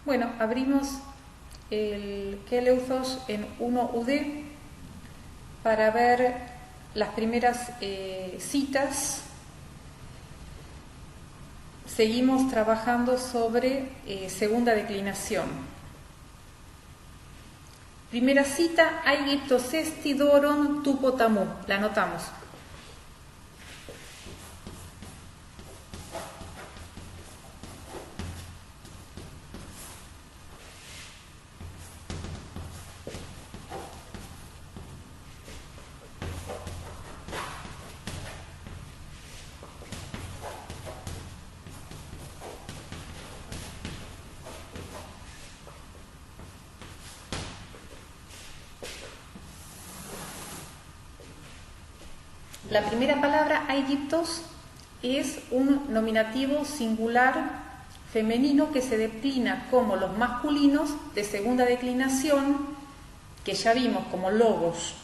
Bueno, abrimos el Keleuthos en 1UD para ver las primeras citas. Seguimos trabajando sobre segunda declinación. Primera cita, Aigiptos esti doron tupotamú. La anotamos. La primera palabra, Aigiptos, es un nominativo singular femenino que se declina como los masculinos de segunda declinación, que ya vimos como logos.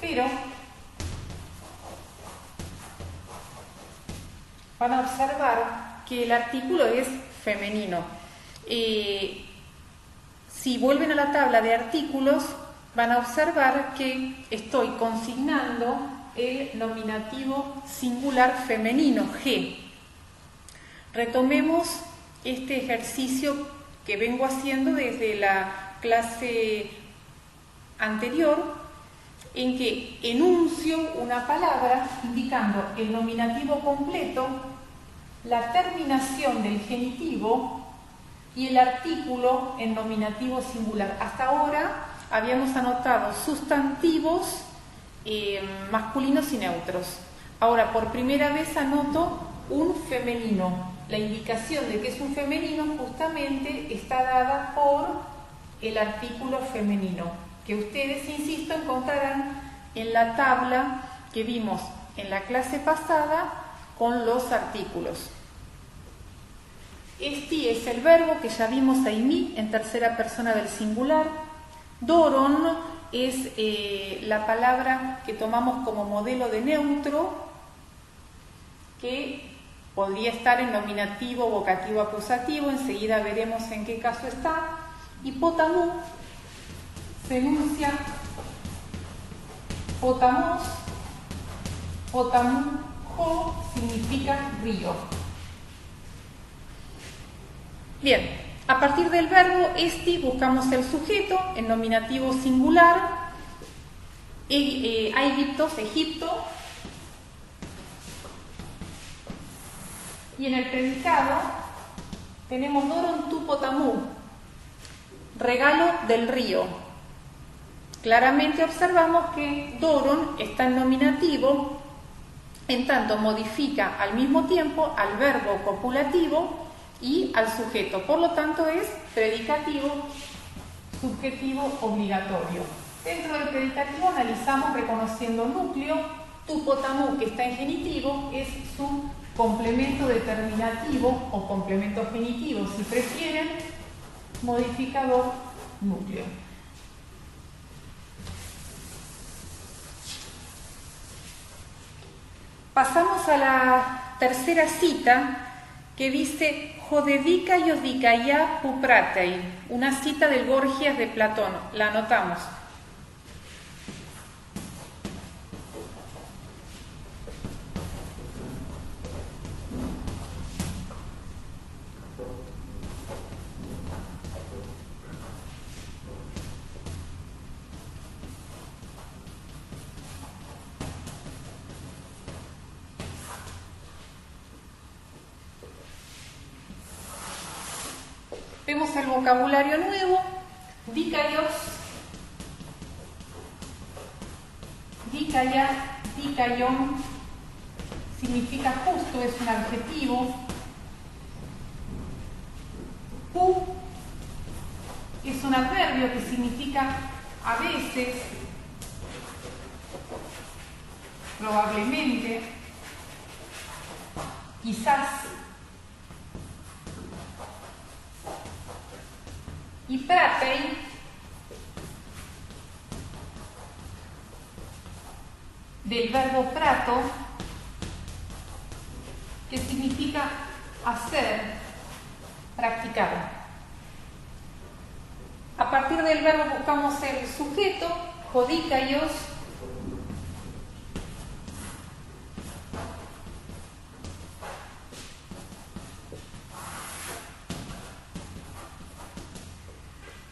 Pero van a observar que el artículo es femenino. Si vuelven a la tabla de artículos, van a observar que estoy consignando el nominativo singular femenino, G. Retomemos este ejercicio que vengo haciendo desde la clase anterior, en que enuncio una palabra indicando el nominativo completo, la terminación del genitivo y el artículo en nominativo singular. Hasta ahora habíamos anotado sustantivos masculinos y neutros. Ahora, por primera vez anoto un femenino. La indicación de que es un femenino justamente está dada por el artículo femenino, que ustedes, insisto, encontrarán en la tabla que vimos en la clase pasada con los artículos. Esti es el verbo que ya vimos ahí, en tercera persona del singular. Doron es la palabra que tomamos como modelo de neutro, que podría estar en nominativo, vocativo, acusativo. Enseguida veremos en qué caso está. Y potamú se enuncia potamos, potamú, jo significa río. Bien, a partir del verbo esti buscamos el sujeto en nominativo singular, Aigiptos, Egipto, y en el predicado tenemos doron tu potamú, regalo del río. Claramente observamos que doron está en nominativo, en tanto modifica al mismo tiempo al verbo copulativo y al sujeto, por lo tanto es predicativo, subjetivo, obligatorio. Dentro del predicativo analizamos reconociendo núcleo, tupotamú, que está en genitivo, es su complemento determinativo o complemento genitivo, si prefieren, modificador núcleo. Pasamos a la tercera cita, que dice Jodevika Yodikaya Pupratei, una cita del Gorgias de Platón. La anotamos. Vemos el vocabulario nuevo, dikaios, dikaya, dikaion, significa justo, es un adjetivo. Pu es un adverbio que significa a veces, probablemente, quizás. Y pratei del verbo prato, que significa hacer, practicar. A partir del verbo buscamos el sujeto, jodikaios,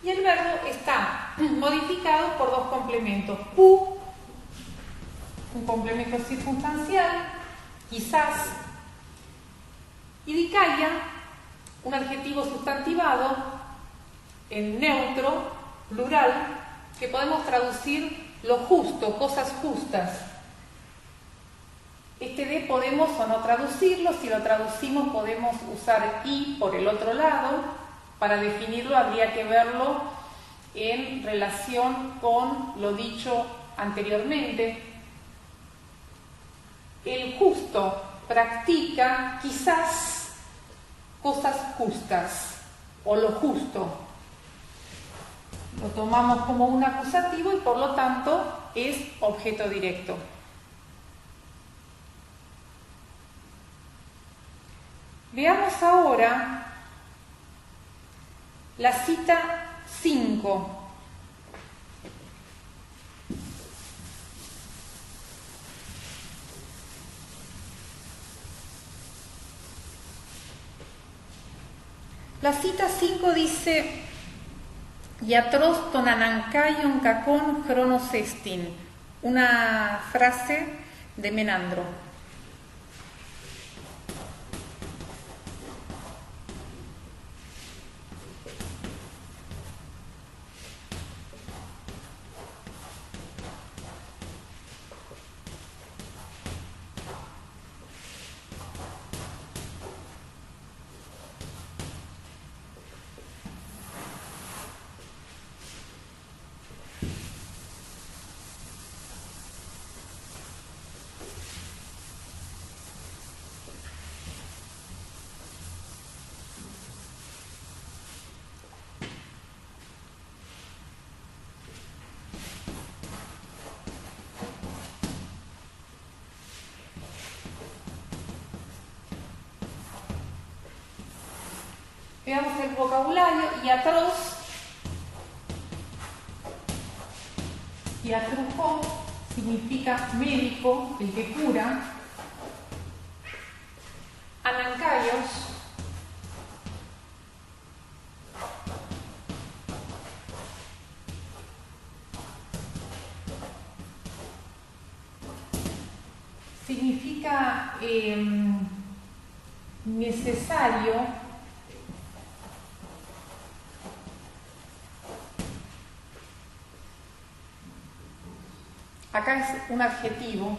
y el verbo está modificado por dos complementos. Pu, un complemento circunstancial, quizás, y dikaya, un adjetivo sustantivado en neutro, plural, que podemos traducir lo justo, cosas justas. Este de podemos o no traducirlo, si lo traducimos podemos usar y por el otro lado. Para definirlo habría que verlo en relación con lo dicho anteriormente. El justo practica quizás cosas justas o lo justo. Lo tomamos como un acusativo y por lo tanto es objeto directo. Veamos ahora la cita 5. La cita 5 dice: Iatros ton anankaion kakon chronos estin. Una frase de Menandro. Veamos el vocabulario. Iatros, iatrujo significa médico, el que cura. Anankaios, significa necesario. Acá es un adjetivo.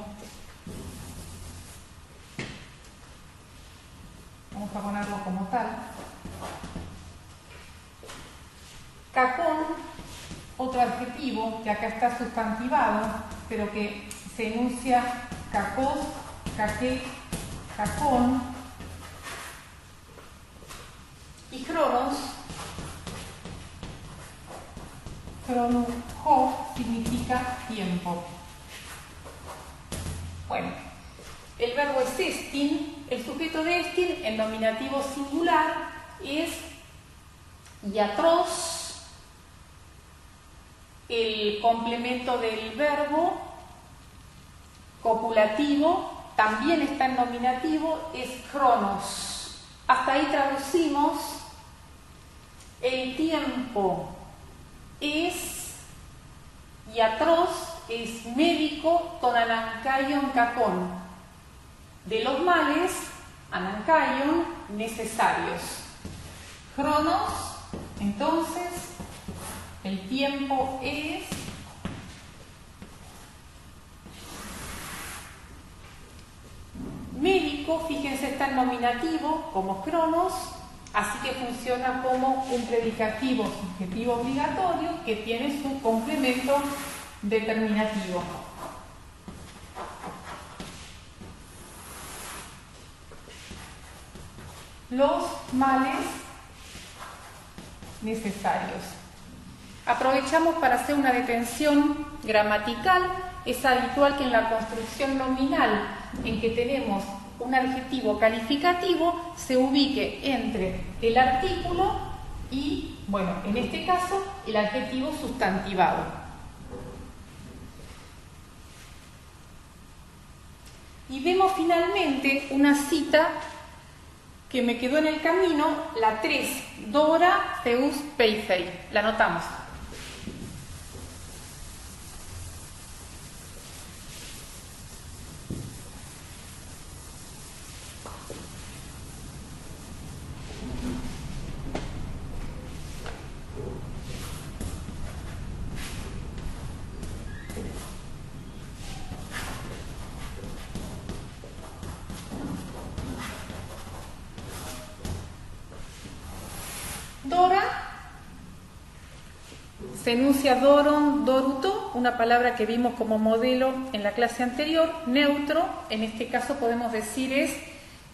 Vamos a ponerlo como tal. Kakon, otro adjetivo que acá está sustantivado, pero que se enuncia kakos, kake, kakon. Y cronos, chronujo, significa tiempo. Bueno, el verbo es estin, el sujeto de estin, el nominativo singular, es iatros, el complemento del verbo copulativo, también está en nominativo, es chronos. Hasta ahí traducimos: el tiempo es iatros, es médico, ton anankaion kakon. De los males, anankaion, necesarios. Chronos, entonces, el tiempo es médico, fíjense, está en nominativo como chronos, así que funciona como un predicativo subjetivo obligatorio que tiene su complemento determinativo. Los males necesarios. Aprovechamos para hacer una detención gramatical es habitual que en la construcción nominal, en que tenemos un adjetivo calificativo, se ubique entre el artículo y, bueno, en este caso, el adjetivo sustantivado. Y vemos finalmente una cita que me quedó en el camino, la 3, Dora Theus Peithei. La anotamos. Dora se enuncia doron, doruto, una palabra que vimos como modelo en la clase anterior, neutro, en este caso podemos decir es,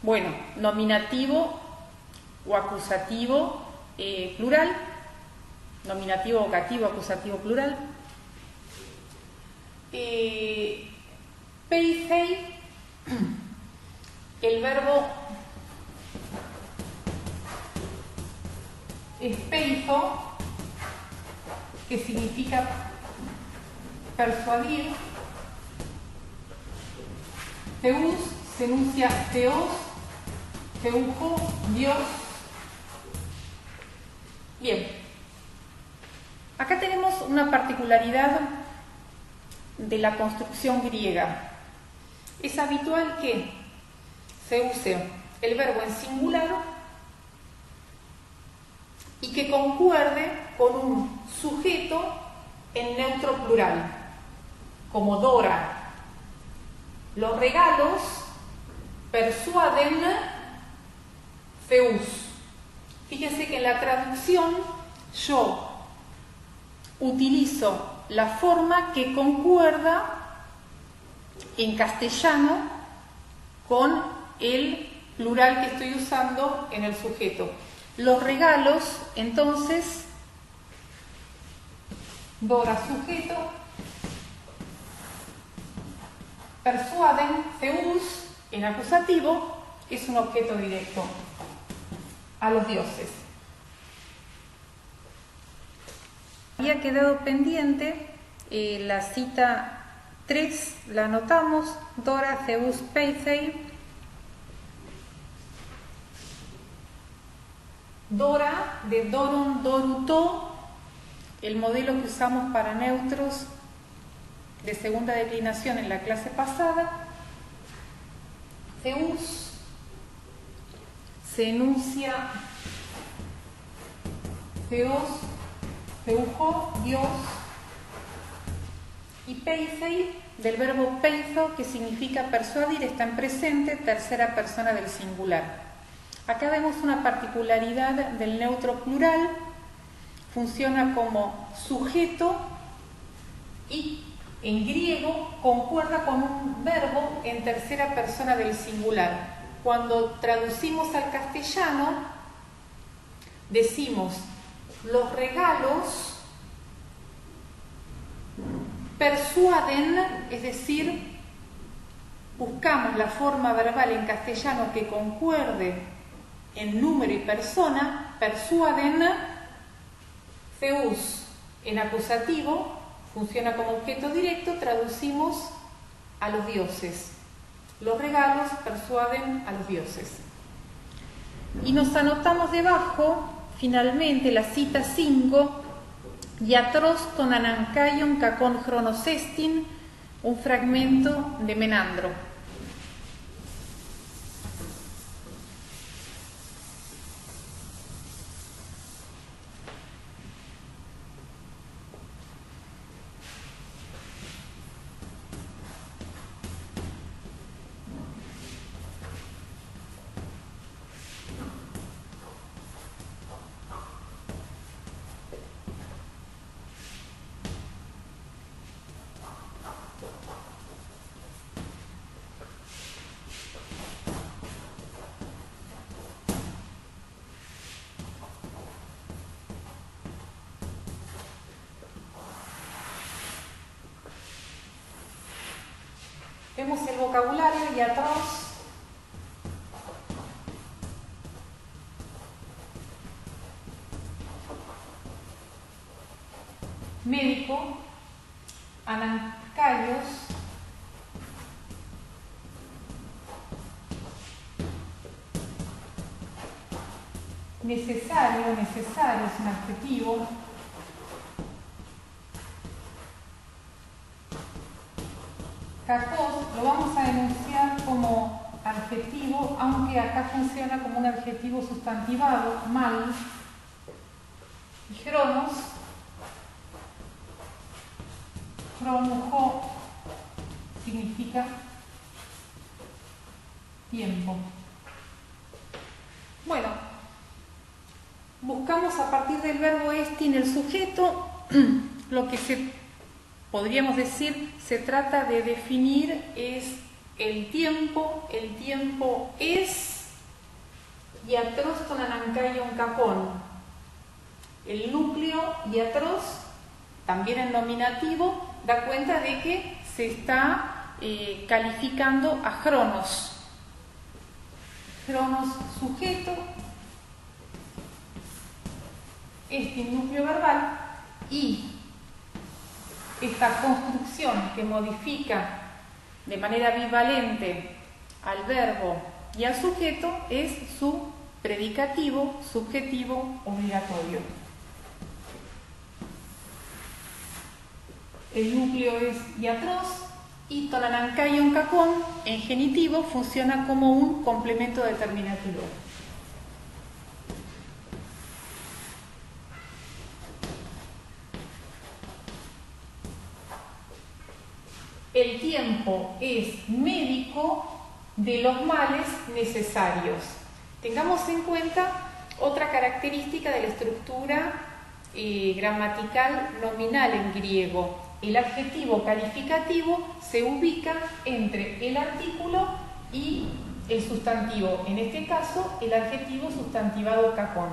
bueno, nominativo o acusativo plural, nominativo, vocativo, acusativo plural. Peithei, el verbo es peitho, que significa persuadir. Theus se enuncia Theos, Theujo, Dios. Bien, acá tenemos una particularidad de la construcción griega. Es habitual que se use el verbo en singular y que concuerde con un sujeto en neutro plural, como Dora. Los regalos persuaden Theus. Fíjense que en la traducción yo utilizo la forma que concuerda en castellano con el plural que estoy usando en el sujeto. Los regalos, entonces, Dora sujeto, persuaden, Theus, en acusativo, es un objeto directo a los dioses. Había quedado pendiente la cita 3, la anotamos, Dora Theus Peithei. Dora, de doron, doruto, el modelo que usamos para neutros de segunda declinación en la clase pasada. Theus se enuncia Theos, Theujo, Dios, y Peithei, del verbo peitho, que significa persuadir, está en presente, tercera persona del singular. Acá vemos una particularidad del neutro plural, funciona como sujeto y en griego concuerda con un verbo en tercera persona del singular. Cuando traducimos al castellano, decimos los regalos persuaden, es decir, buscamos la forma verbal en castellano que concuerde en número y persona, persuaden. Theus en acusativo, funciona como objeto directo, traducimos a los dioses. Los regalos persuaden a los dioses. Y nos anotamos debajo, finalmente, la cita 5, Iatros ton anankaion kakon chronosestin, un fragmento de Menandro. Vemos el vocabulario: iatrós, médico, anancaios, necesario, necesario es un adjetivo, cacós lo vamos a enunciar como adjetivo, aunque acá funciona como un adjetivo sustantivado, mal, y cronos, cronojo significa tiempo. Bueno, buscamos a partir del verbo esti en el sujeto lo que podríamos decir se trata de definir es el tiempo es iatrós con anancaion capón. El núcleo iatrós, también en nominativo, da cuenta de que se está calificando a cronos. Cronos sujeto, este núcleo verbal, y esta construcción que modifica de manera bivalente al verbo y al sujeto es su predicativo subjetivo obligatorio. El núcleo es iatrós y tonanancaion cacón en genitivo funciona como un complemento determinativo. El tiempo es médico de los males necesarios. Tengamos en cuenta otra característica de la estructura gramatical nominal en griego. El adjetivo calificativo se ubica entre el artículo y el sustantivo, en este caso el adjetivo sustantivado cacón.